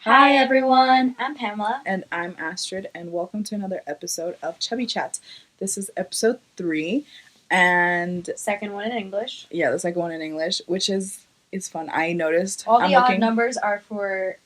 Hi everyone, I'm Pamela. And I'm Astrid, and welcome to another episode of Chubby Chats. This is episode 3, and Second one in English. yeah, the second one in English, which is fun. I noticed all the odd numbers are for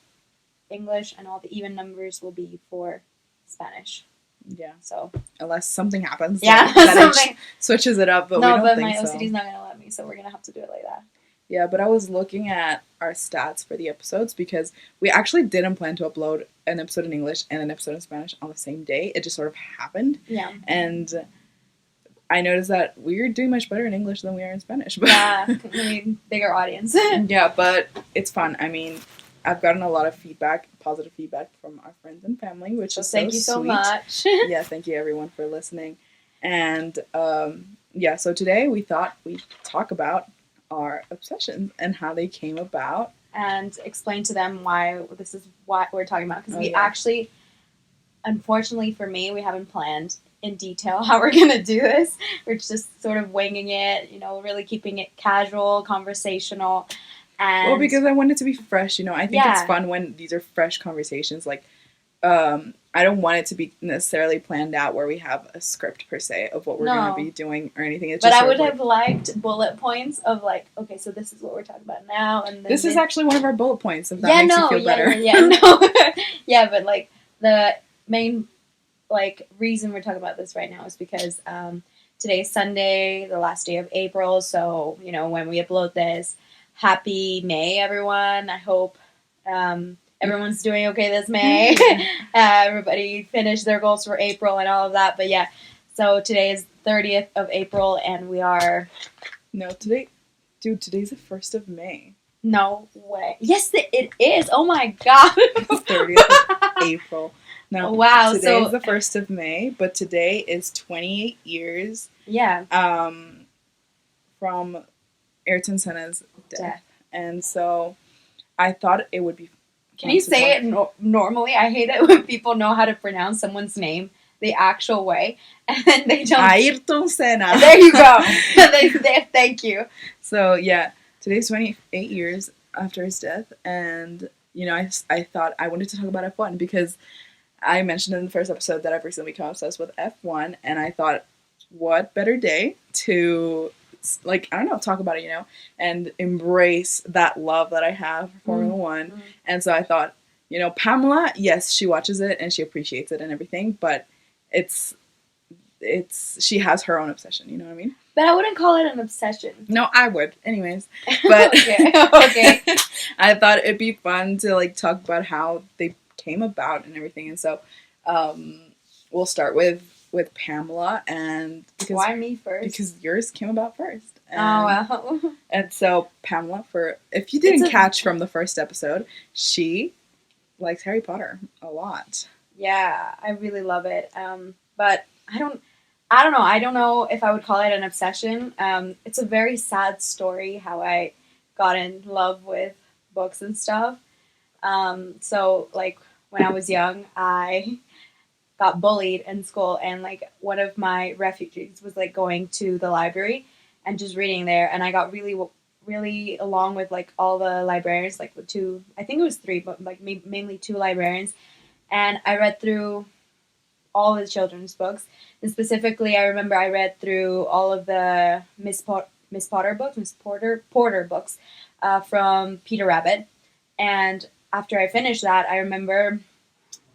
English, and all the even numbers will be for Spanish. Yeah. So unless something happens, yeah, that something switches it up, but no, we don't but think my so. OCD's not gonna let me, so we're gonna have to do it like that. Yeah, but I was looking at our stats for the episodes because we actually didn't plan to upload an episode in English and an episode in Spanish on the same day. It just sort of happened. Yeah. And I noticed that we're doing much better in English than we are in Spanish. Yeah, I mean, bigger audience. Yeah, but it's fun. I mean, I've gotten a lot of feedback, positive feedback from our friends and family, which is so thank you so sweet. much. Yeah, thank you everyone for listening. And yeah, so today we thought we'd talk about our obsessions and how they came about. And explain to them why this is what we're talking about. Because actually, unfortunately for me, we haven't planned in detail how we're going to do this. We're just sort of winging it, really keeping it casual, conversational. And well, because I want it to be fresh, I think it's fun when these are fresh conversations. Like, I don't want it to be necessarily planned out where we have a script per se of what we're going to be doing or anything. It's but just I would have liked bullet points of like, okay, so this is what we're talking about now, and this is actually one of our bullet points. If that makes you feel better. Yeah, but like the main reason we're talking about this right now is because today is Sunday, the last day of April. So when we upload this, happy May, everyone. I hope everyone's doing okay this May. Everybody finished their goals for April and all of that. But yeah, so today is 30th of April, and we are... No, today's the 1st of May. No way. Yes, it is. Oh my god. It's 30th of April. No, wow. Today is the 1st of May, but today is 28 years. Yeah. From Ayrton Senna's death. And so I thought it would be... Can you say it normally? I hate it when people know how to pronounce someone's name the actual way, and then they don't. Ayrton Senna. There you go. Thank you. So yeah, today's 28 years after his death, and I thought I wanted to talk about F1 because I mentioned in the first episode that I've recently become obsessed with F1, and I thought, what better day to talk about it, and embrace that love that I have for Formula One. Mm-hmm. And so I thought, Pamela, yes, she watches it and she appreciates it and everything, but she has her own obsession, you know what I mean? But I wouldn't call it an obsession. No, I would. Anyways. But okay. I thought it'd be fun to talk about how they came about and everything. And so we'll start with Pamela, and because why me first? Because yours came about first. And, oh wow! And so Pamela, if you didn't catch from the first episode, she likes Harry Potter a lot. Yeah, I really love it. But I don't know. I don't know if I would call it an obsession. It's a very sad story how I got in love with books and stuff. So when I was young, I got bullied in school, and one of my refuges was going to the library and just reading there, and I got really along with all the librarians, with two, I think it was three, but mainly two librarians, and I read through all the children's books, and specifically I remember I read through all of the Miss Porter books from Peter Rabbit, and after I finished that, I remember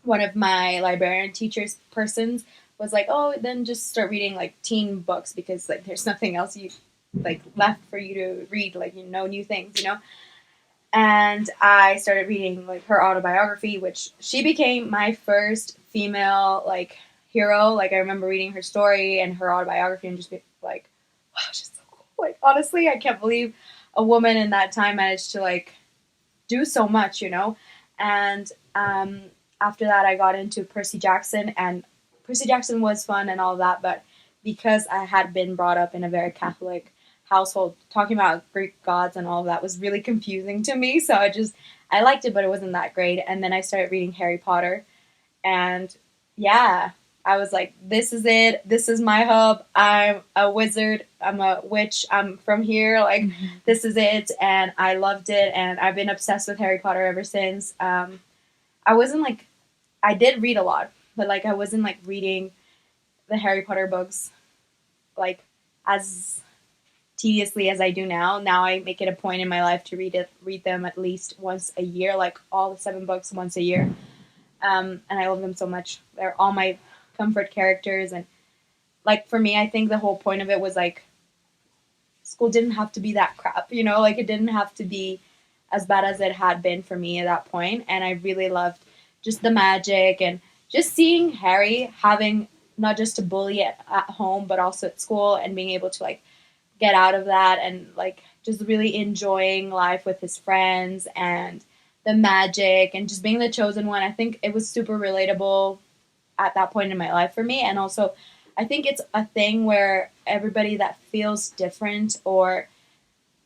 one of my librarian teachers persons was like, oh, then just start reading teen books because there's nothing else you left for you to read, new things, And I started reading her autobiography, which she became my first female hero. I remember reading her story and her autobiography and just being wow, she's so cool. Honestly, I can't believe a woman in that time managed to do so much, And after that, I got into Percy Jackson, and Percy Jackson was fun and all that, but because I had been brought up in a very Catholic household, talking about Greek gods and all of that was really confusing to me, so I liked it, but it wasn't that great. And then I started reading Harry Potter, and yeah, I was like, this is it, this is my hub, I'm a wizard, I'm a witch, I'm from here, This is it, and I loved it, and I've been obsessed with Harry Potter ever since. I wasn't like, I did read a lot, but like I wasn't like reading the Harry Potter books like as tediously as I do now. Now I make it a point in my life to read them at least once a year, like all the 7 books once a year. And I love them so much. They're all my comfort characters, and like for me, I think the whole point of it was like school didn't have to be that crap, you know, like it didn't have to be as bad as it had been for me at that point. And I really loved just the magic and just seeing Harry having not just a bully at home, but also at school and being able to like get out of that and like just really enjoying life with his friends and the magic and just being the chosen one. I think it was super relatable at that point in my life for me. And also, I think it's a thing where everybody that feels different or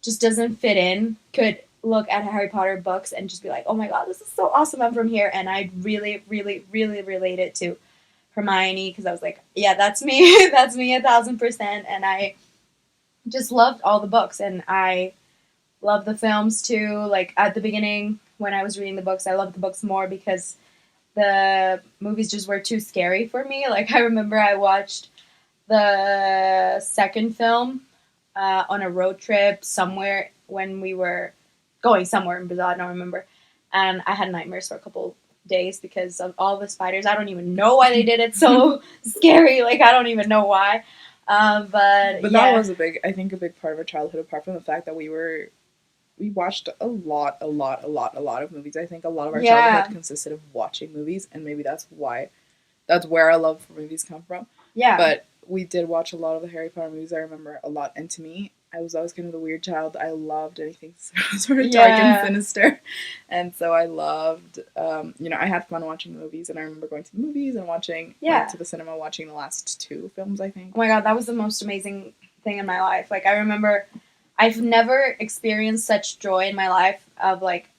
just doesn't fit in could look at Harry Potter books and just be like, oh my god, this is so awesome, I'm from here. And I really, really, really related to Hermione because I was like, yeah, that's me. That's me 1,000%. And I just loved all the books and I love the films too. Like at the beginning when I was reading the books, I loved the books more because the movies just were too scary for me. Like I remember I watched the second film on a road trip somewhere when we were going somewhere in Brazil. I don't remember, and I had nightmares for a couple days because of all the spiders. I don't even know why they did it so scary. Like I don't even know why. But But yeah, that was I think a big part of our childhood, apart from the fact that we watched a lot of movies. I think a lot of our yeah, childhood consisted of watching movies, and maybe that's where our love for movies come from. yeah, But we did watch a lot of the Harry Potter movies. I remember a lot, and to me, I was always kind of the weird child. I loved anything sort of dark and yeah, sinister, and so I loved. I had fun watching the movies, and I remember going to the movies and yeah. went to the cinema, watching the last 2 films. I think. Oh my god, that was the most amazing thing in my life. Like I remember I've never experienced such joy in my life of like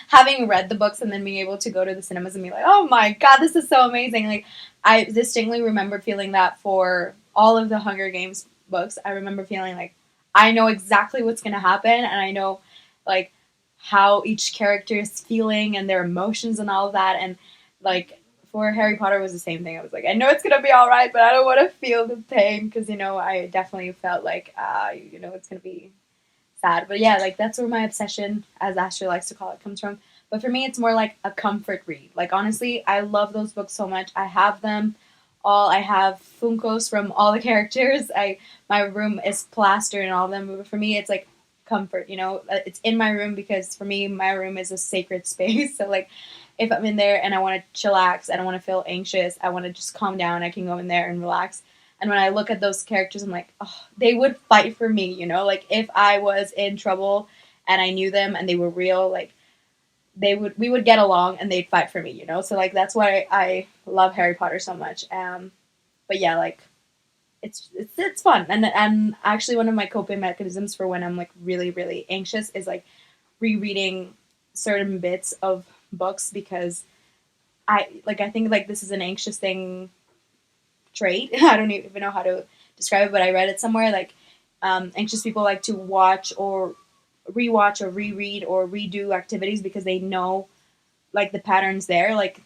having read the books and then being able to go to the cinemas and be like, "Oh my god, this is so amazing." Like I distinctly remember feeling that for all of the Hunger Games books. I remember feeling like I know exactly what's going to happen and I know like how each character is feeling and their emotions and all of that and like for Harry Potter was the same thing. I was like, I know it's gonna be all right, but I don't want to feel the pain because I definitely felt like it's gonna be sad. But yeah, like that's where my obsession, as Ashley likes to call it, comes from. But for me, it's more like a comfort read. Like honestly, I love those books so much. I have them all. I have Funkos from all the characters. My room is plastered and all of them. But for me, it's like comfort. It's in my room because for me, my room is a sacred space. So like if I'm in there and I want to chillax, I don't want to feel anxious, I want to just calm down, I can go in there and relax. And when I look at those characters, I'm like, oh, they would fight for me, Like if I was in trouble and I knew them and they were real, like we would get along and they'd fight for me. So like that's why I love Harry Potter so much. But yeah, like it's fun and actually one of my coping mechanisms for when I'm like really really anxious is like rereading certain bits of books because I think like this is an anxious thing trait. I don't even know how to describe it, but I read it somewhere like anxious people like to watch or rewatch or reread or redo activities because they know like the patterns there, like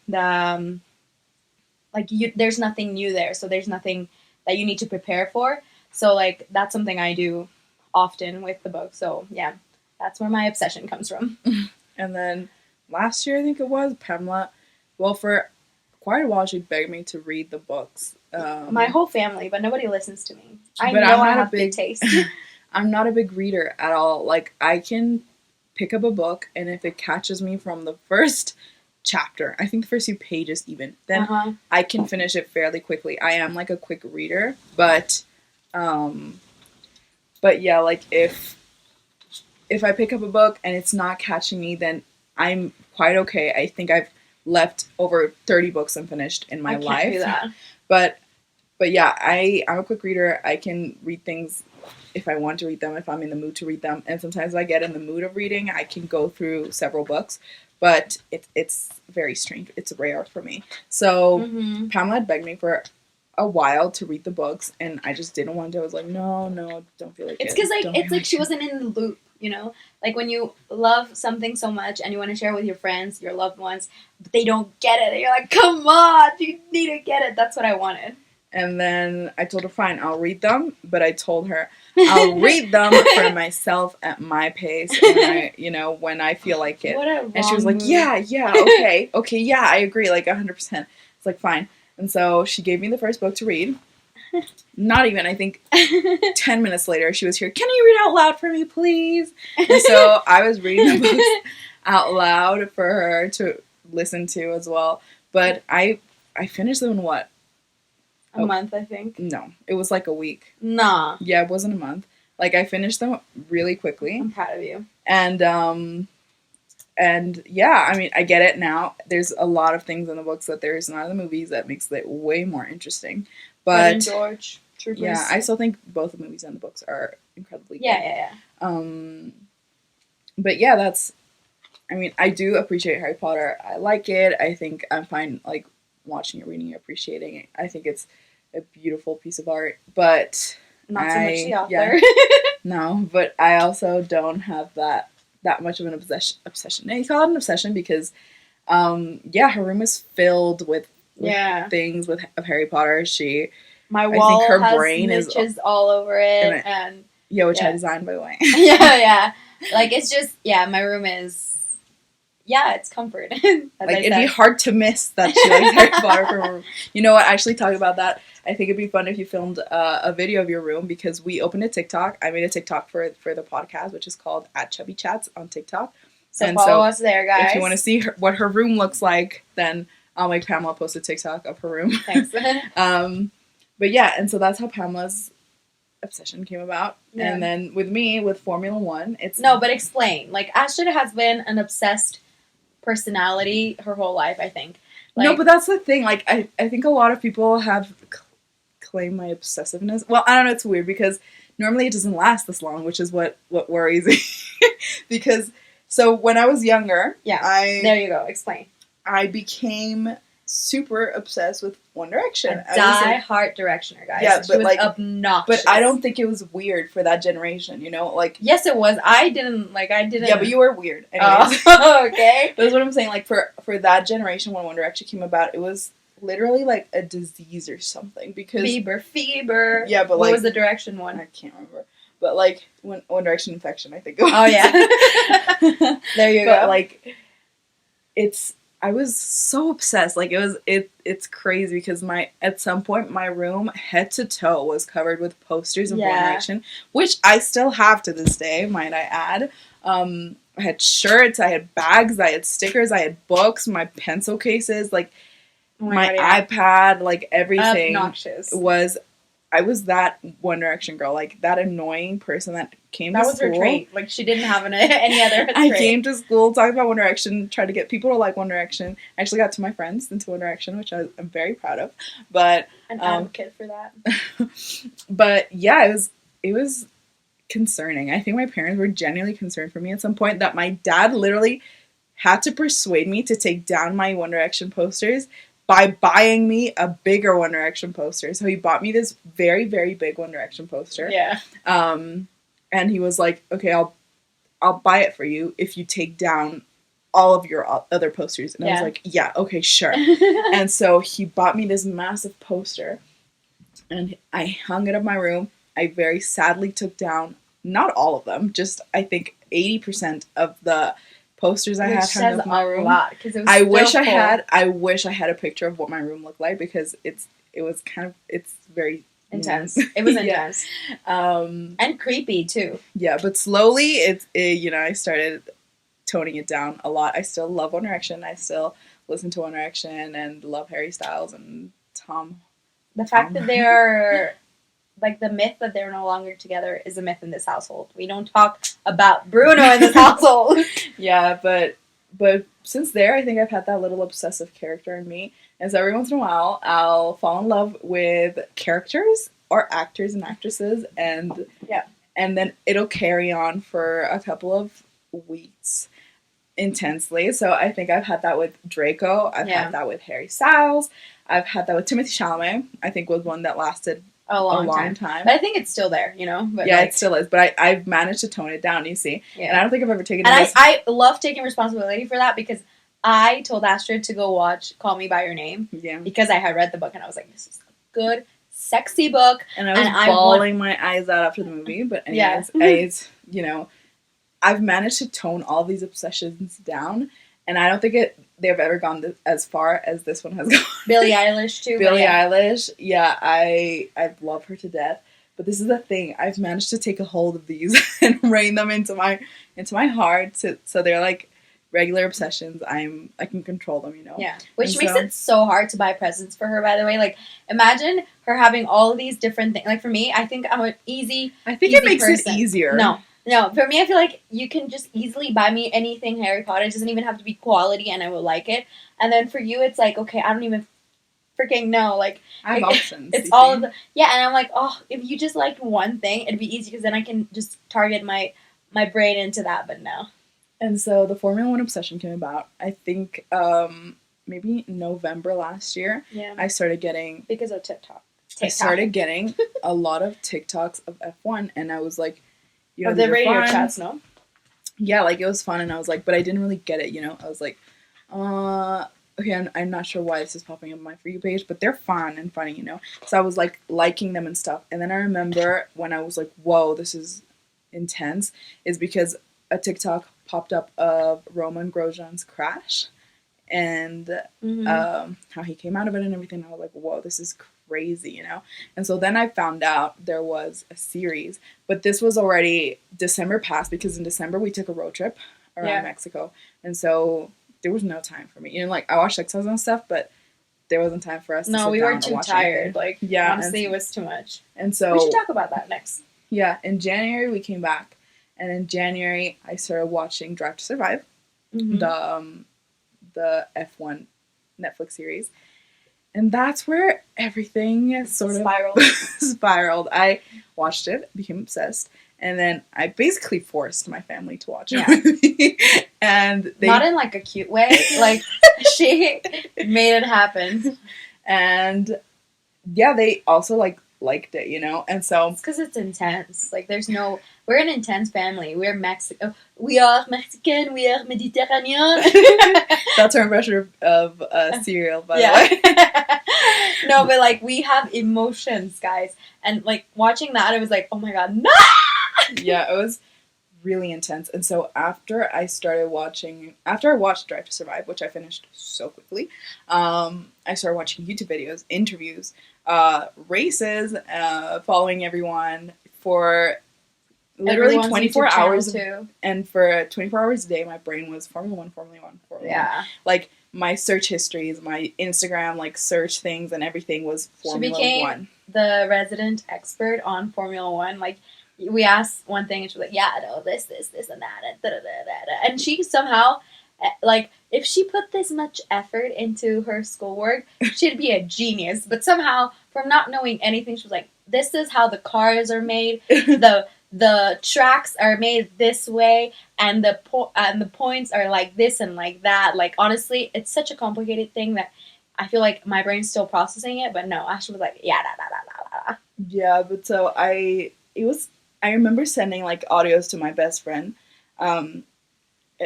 there's nothing new there, so there's nothing that you need to prepare for. So like that's something I do often with the book. So yeah, that's where my obsession comes from. And then last year, I think it was, Pamela, well, for quite a while, she begged me to read the books. My whole family, but nobody listens to me. I But know I'm I not a have good taste. I'm not a big reader at all. Like, I can pick up a book, and if it catches me from the first chapter, I think the first few pages even, then I can finish it fairly quickly. I am like a quick reader, but yeah, like if I pick up a book and it's not catching me, then I'm quite okay. I think I've left over 30 books unfinished in my I can't life. do that. But yeah, I'm a quick reader. I can read things if I want to read them, if I'm in the mood to read them. And sometimes if I get in the mood of reading, I can go through several books. But it's very strange. It's rare for me. So Pamela had begged me for a while to read the books, and I just didn't want to. I was like, no, don't feel like it's it. because like it's like she wasn't in the loop. you know? Like when you love something so much and you want to share it with your friends, your loved ones, but they don't get it. And you're like, come on, you need to get it. That's what I wanted. And then I told her, fine, I'll read them. But I told her, I'll read them for myself at my pace, when I feel like it. What a wrong And she was like, move. yeah, okay, yeah, I agree, like 100%. It's like, fine. And so she gave me the first book to read. Not even, I think, 10 minutes later, she was here, can you read out loud for me, please? And so I was reading the books out loud for her to listen to as well. But I finished them in what? A month, I think. No, it was like a week. Nah. Yeah, it wasn't a month. Like, I finished them really quickly. I'm proud of you. And yeah, I mean, I get it now. There's a lot of things in the books that there is not in the movies that makes it way more interesting. But in George, Troopers. Yeah, I still think both the movies and the books are incredibly good. Yeah. But yeah, I mean, I do appreciate Harry Potter. I like it. I think I'm fine, like, watching it, reading it, appreciating it. I think it's a beautiful piece of art, but not so much the author. Yeah, no, but I also don't have that much of an obsession. And you call it an obsession because, her room is filled with things of Harry Potter. My wall has niches all over it, and which I designed, by the way. yeah. Like, it's just, my room is. Yeah, it's comfort. Like, it'd be hard to miss that she likes Harry Potter for her room. You know what? Actually, talking about that, I think it'd be fun if you filmed a video of your room, because we opened a TikTok. I made a TikTok for the podcast, which is called @ChubbyChats on TikTok. So follow us there, guys. If you want to see what her room looks like, then I'll make Pamela post a TikTok of her room. Thanks. But yeah, and so that's how Pamela's obsession came about. Yeah. And then with me, with Formula One, it's... No, but explain. Like, Ashton has been an obsessed personality her whole life, I think. Like, no, but that's the thing. Like, I think a lot of people have claimed my obsessiveness. Well, I don't know. It's weird because normally it doesn't last this long, which is what worries me. Because, so when I was younger... Yeah, there you go. Explain. I became super obsessed with One Direction. A die-hard Directioner, guys. Yeah, she was obnoxious. But I don't think it was weird for that generation, you know? Like, yes, it was. I didn't. Yeah, but you were weird. Anyways. Oh, okay. That's what I'm saying. Like, for that generation, when One Direction came about, it was literally like a disease or something. Because fever. Yeah, but what was the Direction one? I can't remember. But like One Direction infection, I think it was. Oh yeah. There you go. But like, I was so obsessed. Like, it's crazy because at some point my room head to toe was covered with posters of One Direction, which I still have to this day, might I add. I had shirts, I had bags, I had stickers, I had books, my pencil cases, like my iPad, like everything. Obnoxious. I was that One Direction girl, like that annoying person that came to school. That was her trait. Like, she didn't have any other trait. I came to school talking about One Direction, tried to get people to like One Direction. I actually got to my friends into One Direction, which I'm very proud of. But an advocate for that. But yeah, it was concerning. I think my parents were genuinely concerned for me at some point, that my dad literally had to persuade me to take down my One Direction posters by buying me a bigger One Direction poster. So he bought me this very, very big One Direction poster. Yeah. And he was like, okay, I'll buy it for you if you take down all of your other posters. And I was like, yeah, okay, sure. And so he bought me this massive poster, and I hung it up in my room. I very sadly took down, not all of them, just I think 80% of the posters I had hung up in my room. I wish I had a picture of what my room looked like, because it's very intense. It was intense. And creepy too. Yeah, but slowly I started toning it down a lot. I still love One Direction. I still listen to One Direction and love Harry Styles and Tom. The fact that they are, like, the myth that they're no longer together is a myth in this household. We don't talk about Bruno in this household. Yeah, but since there, I think I've had that little obsessive character in me. And so every once in a while, I'll fall in love with characters or actors and actresses, and then it'll carry on for a couple of weeks intensely. So I think I've had that with Draco. I've had that with Harry Styles. I've had that with Timothée Chalamet. I think was one that lasted a long time. time. But I think it's still there, you know? But yeah, like, it still is. But I've managed to tone it down, you see. yeah. And I don't think I've ever taken And it. I love taking responsibility for that because I told Astrid to go watch Call Me By Your Name. Yeah. Because I had read the book and I was like, this is a good, sexy book. And I was bawling my eyes out after the movie. But anyways, I've managed to tone all these obsessions down. And I don't think they've ever gone as far as this one has gone. Billie Eilish, too. Billie Eilish, yeah, I love her to death. But this is the thing. I've managed to take a hold of these and rein them into my heart. So they're like regular obsessions. I can control them, you know. Yeah, which makes it so hard to buy presents for her. By the way, like imagine her having all of these different things. Like for me, I think I'm an easy. I think it makes it easier. No. For me, I feel like you can just easily buy me anything Harry Potter. It doesn't even have to be quality, and I will like it. And then for you, it's like okay, I don't even freaking know. Like I have options. It's all of the and I'm like, oh, if you just liked one thing, it'd be easy because then I can just target my brain into that. But no. And so the Formula One obsession came about. I think maybe November last year. Yeah. I started getting because of TikTok. I started getting a lot of TikToks of F1, and I was like, you know, the radio chats, no? Yeah, like it was fun, and I was like, but I didn't really get it, you know. I was like, okay, I'm not sure why this is popping up on my For You page, but they're fun and funny, you know. So I was like liking them and stuff, and then I remember when I was like, whoa, this is intense, is because a TikTok popped up of Roman Grosjean's crash, and how he came out of it and everything. I was like, whoa, this is crazy, you know. And so then I found out there was a series, but this was already December past, because in December we took a road trip around Mexico, and so there was no time for me, you know. Like I watched TikToks and stuff, but there wasn't time for us to sit we down were too watch tired anything. like honestly it was too much. And so we should talk about that next. In January we came back, and in January I started watching Drive to Survive, the F1 Netflix series. And that's where everything sort of spiraled. I watched it, became obsessed, and then I basically forced my family to watch it with me. And they, not in like a cute way, like she made it happen. And yeah, they also liked it, you know. And so it's because it's intense. Like we're an intense family. We're Mexican. We are Mexican. We are Mediterranean. That's our impression of cereal, by the way. No, but like we have emotions, guys, and like watching that, it was like, oh my god, no. Yeah, it was really intense. And so after I watched Drive to Survive, which I finished so quickly, I started watching YouTube videos, interviews, races, following everyone for literally 24 hours. And for 24 hours a day, my brain was Formula 1, Formula 1, Formula 1. Like my search histories, my Instagram, like search things and everything was Formula 1. She became the resident expert on Formula 1. Like, we asked one thing and she was like, yeah, no, this, and that, and da-da-da-da-da. And she somehow, like, if she put this much effort into her schoolwork, she'd be a genius. But somehow, from not knowing anything, she was like, this is how the cars are made, the tracks are made this way, and the points are like this and like that. Like, honestly, it's such a complicated thing that I feel like my brain's still processing it. But no, Ashley was like, yeah, da. Yeah, but so I remember sending like audios to my best friend,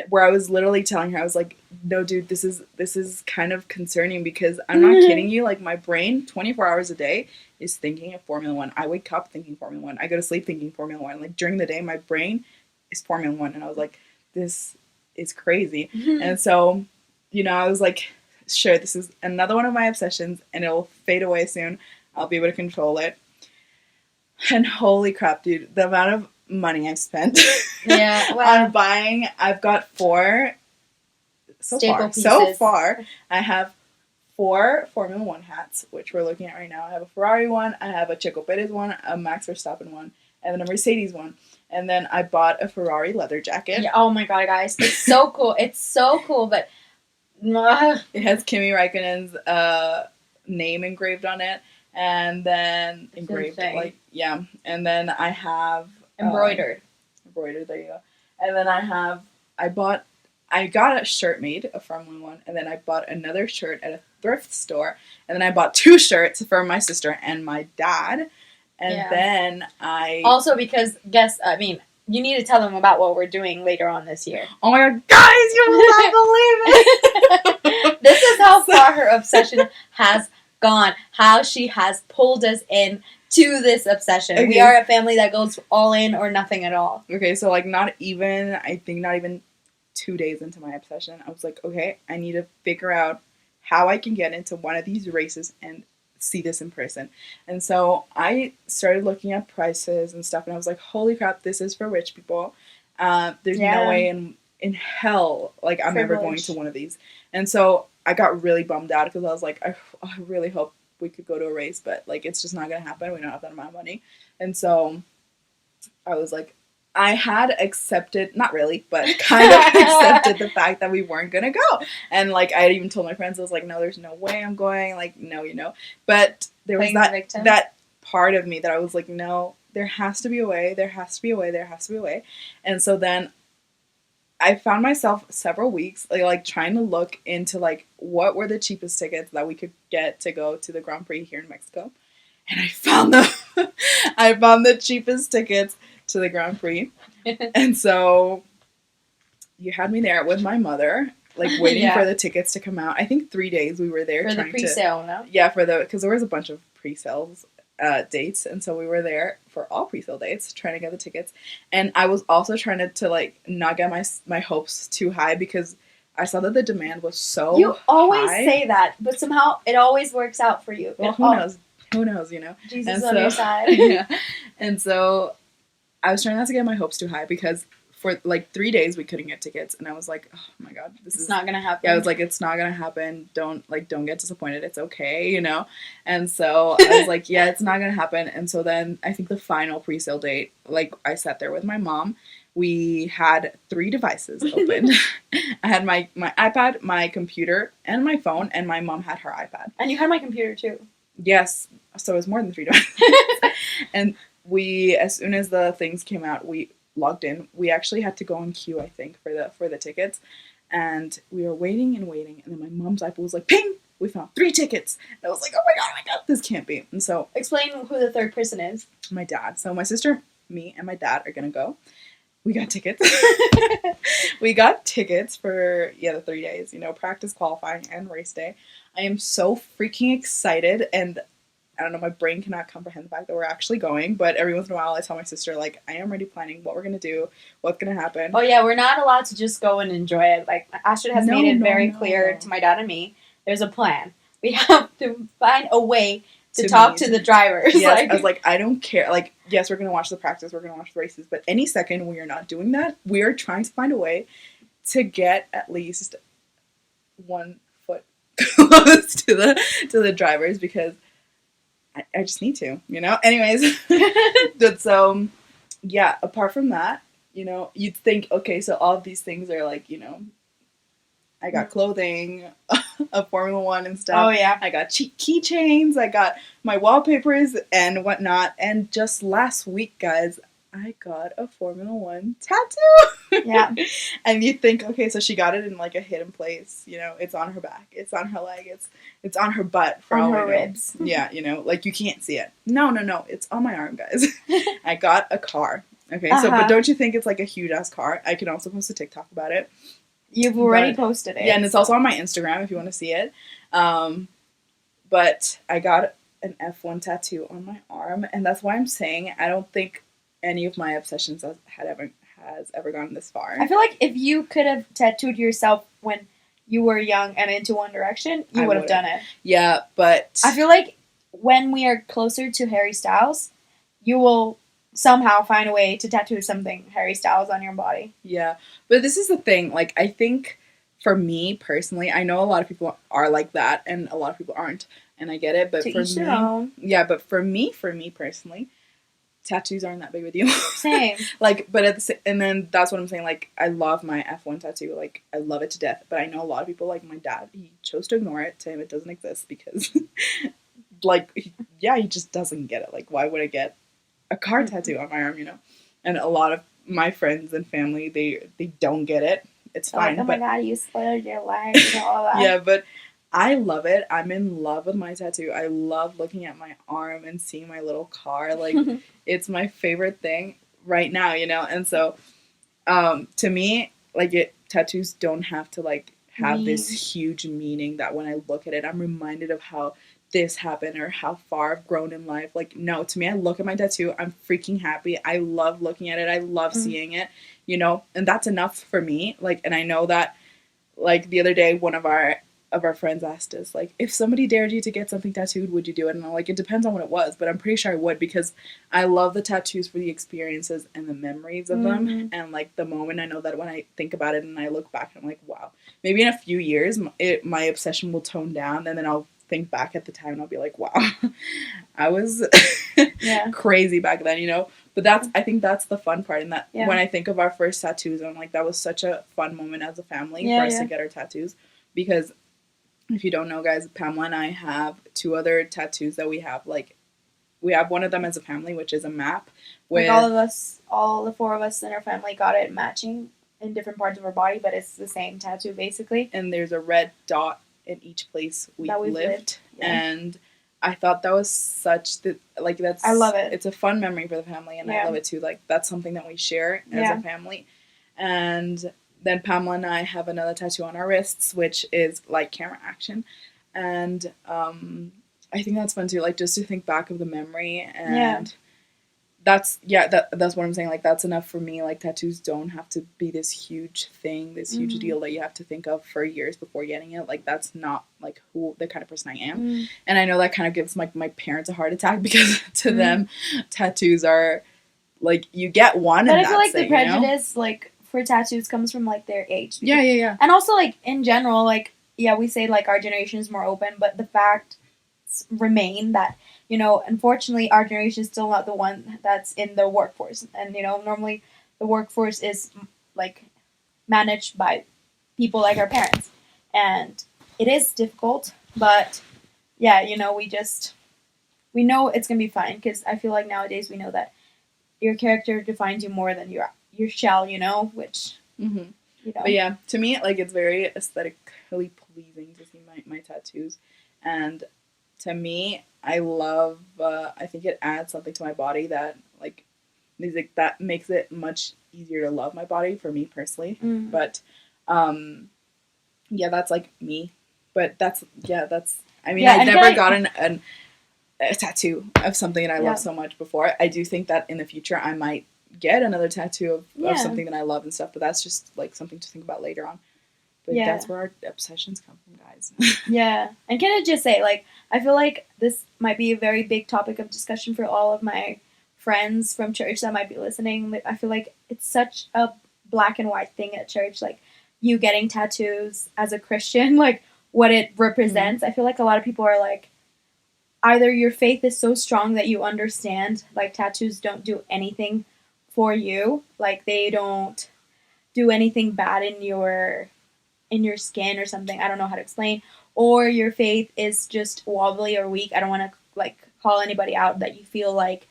where I was literally telling her, I was like, no, dude, this is kind of concerning, because I'm not kidding you. Like, my brain 24 hours a day is thinking of Formula 1. I wake up thinking Formula 1. I go to sleep thinking Formula 1. Like, during the day, my brain is Formula 1. And I was like, this is crazy. And so, you know, I was like, sure, this is another one of my obsessions, and it'll fade away soon. I'll be able to control it. And holy crap, dude, the amount of money I've spent on buying. I've got 4 so far. I have 4 Formula 1 hats, which we're looking at right now. I have a Ferrari one, I have a Checo Perez one, a Max Verstappen one, and then a Mercedes one. And then I bought a Ferrari leather jacket. Yeah, oh my god, guys. It's so cool. It's so cool, but it has Kimi Räikkönen's name engraved on it. And then engraved, like, yeah. And then I have embroidered, there you go. And then I got a shirt made of Formula 1, and then I bought another shirt at a thrift store, and then I bought 2 shirts for my sister and my dad, And then I... Also because, you need to tell them about what we're doing later on this year. Oh my god, guys, you will not believe it! This is how far her obsession has gone. How she has pulled us in to this obsession. Okay. We are a family that goes all in or nothing at all. Okay, so like not even 2 days into my obsession, I was like, okay, I need to figure out how I can get into one of these races and see this in person. And so I started looking at prices and stuff, and I was like, holy crap, this is for rich people. There's no way in hell, like, I'm never going to one of these. And so I got really bummed out because I was like, I really hope we could go to a race, but like, it's just not gonna happen. We don't have that amount of money. And so I was like, I had accepted, not really, but kind of accepted the fact that we weren't going to go. And, like, I had even told my friends, I was like, no, there's no way I'm going. Like, no, you know. But there was that part of me that I was like, no, there has to be a way. There has to be a way. There has to be a way. And so then I found myself several weeks, like trying to look into, like, what were the cheapest tickets that we could get to go to the Grand Prix here in Mexico. And I found the cheapest tickets to the Grand Prix. And so you had me there with my mother, like waiting for the tickets to come out. I think 3 days we were there for the pre-sale, no? Yeah, because there was a bunch of pre-sales dates, and so we were there for all pre-sale dates trying to get the tickets. And I was also trying to like not get my hopes too high because I saw that the demand was so You always high. say that, but somehow it always works out for you. Well, who knows? Who knows, you know? Jesus on your side. Yeah. And so I was trying not to get my hopes too high because for like 3 days we couldn't get tickets, and I was like, oh my god, this is not gonna happen. Yeah, I was like, it's not gonna happen. Don't get disappointed. It's okay, you know? And so I was like, yeah, it's not gonna happen. And so then I think the final pre-sale date, like I sat there with my mom. We had 3 devices open. I had my iPad, my computer, and my phone, and my mom had her iPad. And you had my computer too. Yes, so it was more than 3 devices. And we, as soon as the things came out, we logged in. We actually had to go in queue, I think, for the tickets. And we were waiting, and then my mom's iPad was like, ping! We found 3 tickets. And I was like, oh my god, this can't be. And so... Explain who the third person is. My dad. So my sister, me, and my dad are gonna go. We got tickets. We got tickets for, the 3 days, practice, qualifying, and race day. I am so freaking excited, and I don't know, my brain cannot comprehend the fact that we're actually going, but every once in a while I tell my sister, like, I am already planning what we're going to do, what's going to happen. Oh yeah, we're not allowed to just go and enjoy it. Like, Astrid has made it very clear to my dad and me, there's a plan. We have to find a way to talk to the drivers. Yes, I was like, I don't care. Like, yes, we're going to watch the practice, we're going to watch the races, but any second we are not doing that, we are trying to find a way to get at least 1 foot close to the drivers because I just need to, Anyways, so, yeah, apart from that, you'd think, okay, so all of these things are like, I got clothing, a Formula 1 and stuff. Oh, yeah. I got keychains, I got my wallpapers and whatnot. And just last week, guys, I got a Formula 1 tattoo. Yeah. And you think, okay, so she got it in like a hidden place. It's on her back. It's on her leg. It's on her butt. On her ribs. Yeah, like you can't see it. No. It's on my arm, guys. I got a car. Okay, so, but don't you think it's like a huge ass car? I can also post a TikTok about it. You've already posted it. Yeah, and it's also on my Instagram if you want to see it. But I got an F1 tattoo on my arm, and that's why I'm saying I don't think any of my obsessions has ever gone this far. I feel like if you could have tattooed yourself when you were young and into One Direction, you would have done it. Yeah, but... I feel like when we are closer to Harry Styles, you will somehow find a way to tattoo something Harry Styles on your body. Yeah, but this is the thing. Like, I think for me personally, I know a lot of people are like that, and a lot of people aren't, and I get it. But for each their own. Yeah, but for me personally, tattoos aren't that big of a deal. Same. Like, but and then that's what I'm saying. Like, I love my F1 tattoo. Like, I love it to death. But I know a lot of people, like my dad, he chose to ignore it. To him, it doesn't exist because, like, he just doesn't get it. Like, why would I get a car tattoo on my arm? And a lot of my friends and family, they don't get it. It's fine. Like, oh my god, you spoiled your life and all that. Yeah, but I love it. I'm in love with my tattoo. I love looking at my arm and seeing my little car. Like, it's my favorite thing right now, you know? And so, to me, like, tattoos don't have to, like, have this huge meaning that when I look at it, I'm reminded of how this happened or how far I've grown in life. Like, no, to me, I look at my tattoo, I'm freaking happy. I love looking at it. I love seeing it, you know? And that's enough for me. Like, and I know that, like, the other day, one of our friends asked us, like, if somebody dared you to get something tattooed, would you do it? And I'm like, it depends on what it was, but I'm pretty sure I would, because I love the tattoos for the experiences and the memories of them. And, like, the moment, I know that when I think about it and I look back, I'm like, wow. Maybe in a few years, my obsession will tone down, and then I'll think back at the time and I'll be like, wow, I was crazy back then, you know? But I think that's the fun part. And that when I think of our first tattoos, I'm like, that was such a fun moment as a family for us to get our tattoos. Because if you don't know, guys, Pamela and I have 2 other tattoos that we have. Like, we have one of them as a family, which is a map. With, like, all the 4 of us in our family got it matching in different parts of our body, but it's the same tattoo, basically. And there's a red dot in each place we've lived. And I thought that was I love it. It's a fun memory for the family, and I love it too. Like, that's something that we share as a family. And then Pamela and I have another tattoo on our wrists, which is like camera action. And I think that's fun too, like, just to think back of the memory. And that's what I'm saying. Like, that's enough for me. Like, tattoos don't have to be this huge thing, this huge deal that you have to think of for years before getting it. Like, that's not, like, the kind of person I am. And I know that kind of gives, like, my parents a heart attack, because to them, tattoos are, like, you get one, but and I feel like the prejudice, like, for tattoos comes from, like, their age. Yeah. And also, like, in general, like, we say, like, our generation is more open, but the facts remain that, you know, unfortunately, our generation is still not the one that's in the workforce. And, you know, normally the workforce is, like, managed by people like our parents. And it is difficult, but, you know, we know it's going to be fine, because I feel like nowadays we know that your character defines you more than your shell, you know, which, you know. But yeah, to me, like, it's very aesthetically pleasing to see my tattoos. And to me, I love, I think it adds something to my body that, like, that makes it much easier to love my body for me personally. But, that's, like, me. But I mean, I never gotten a tattoo of something that I love so much before. I do think that in the future I might get another tattoo of something that I love and stuff, but that's just, like, something to think about later on. But that's where our obsessions come from, guys. And can I just say, like, I feel like this might be a very big topic of discussion for all of my friends from church that might be listening. I feel like it's such a black and white thing at church, like, you getting tattoos as a Christian, like, what it represents. I feel like a lot of people are like, either your faith is so strong that you understand, like, tattoos don't do anything for you, like, they don't do anything bad in your skin or something. I don't know how to explain. Or your faith is just wobbly or weak. I don't want to, like, call anybody out that you feel like,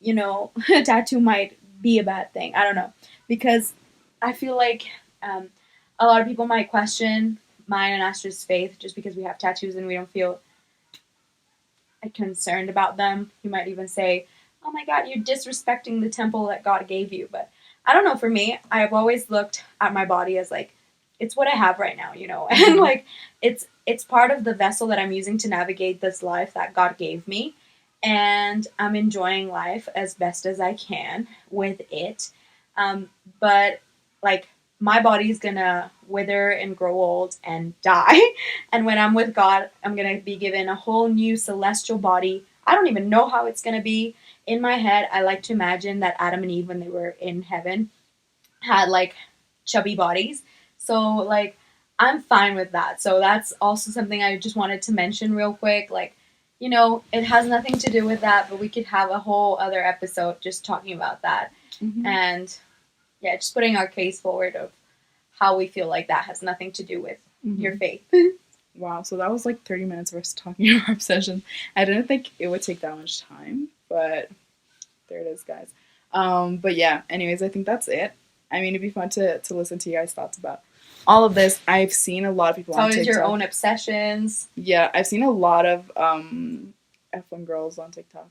you know, a tattoo might be a bad thing. I don't know. Because I feel like a lot of people might question mine and Astra's faith just because we have tattoos and we don't feel concerned about them. You might even say, oh my God, you're disrespecting the temple that God gave you. But I don't know. For me, I've always looked at my body as, like, it's what I have right now, you know, and, like, it's part of the vessel that I'm using to navigate this life that God gave me, and I'm enjoying life as best as I can with it. But, like, my body's gonna wither and grow old and die, and when I'm with God, I'm gonna be given a whole new celestial body. I don't even know how it's gonna be. In my head, I like to imagine that Adam and Eve, when they were in heaven, had, like, chubby bodies. So, like, I'm fine with that. So that's also something I just wanted to mention real quick. Like, you know, it has nothing to do with that, but we could have a whole other episode just talking about that. And, just putting our case forward of how we feel like that has nothing to do with your faith. Wow, so that was, like, 30 minutes of us talking about our obsession. I didn't think it would take that much time, but there it is, guys. But yeah, anyways, I think that's it. I mean, it'd be fun to listen to you guys' thoughts about all of this, I've seen a lot of people It's on always TikTok. your own obsessions. Yeah, I've seen a lot of F1 girls on TikTok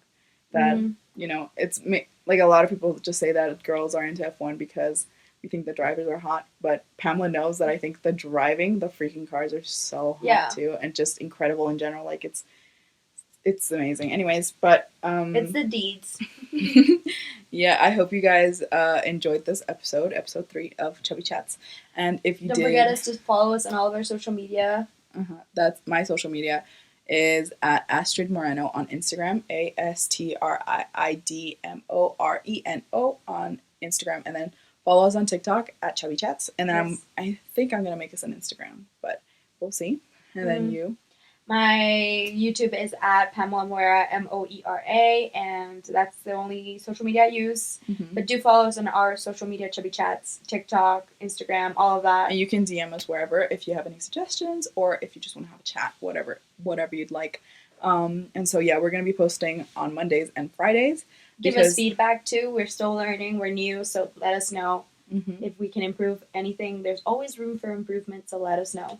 that, you know, it's like a lot of people just say that girls are into F1 because we think the drivers are hot, but Pamela knows that I think the freaking cars are so hot too, and just incredible in general. Like it's amazing. Anyways, but it's the deeds. yeah, I hope you guys enjoyed this episode 3 of Chubby Chats. And if you don't forget us to follow us on all of our social media. That's my social media is at Astrid Moreno on Instagram, ASTRIIDMORENO on Instagram, and then follow us on TikTok at Chubby Chats. And then I think I'm gonna make us an Instagram, but we'll see. And then you. My YouTube is at Pamela Moira, Moera, and that's the only social media I use. But do follow us on our social media, Chubby Chats, TikTok, Instagram, all of that. And you can DM us wherever if you have any suggestions or if you just want to have a chat, whatever you'd like. And so yeah, we're gonna be posting on Mondays and Fridays. Give us feedback too. We're still learning. We're new, so let us know if we can improve anything. There's always room for improvement, so let us know.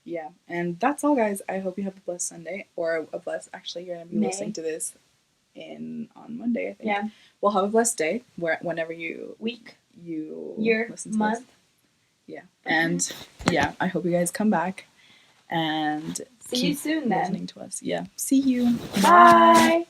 Yeah, and that's all, guys. I hope you have a blessed Sunday, or a blessed. Actually, you're gonna be listening to this on Monday, I think. Yeah. Well, have a blessed day, whenever year, listen to month. This. Yeah, and yeah, I hope you guys come back and see you soon. Listening to us. Yeah, see you. Bye.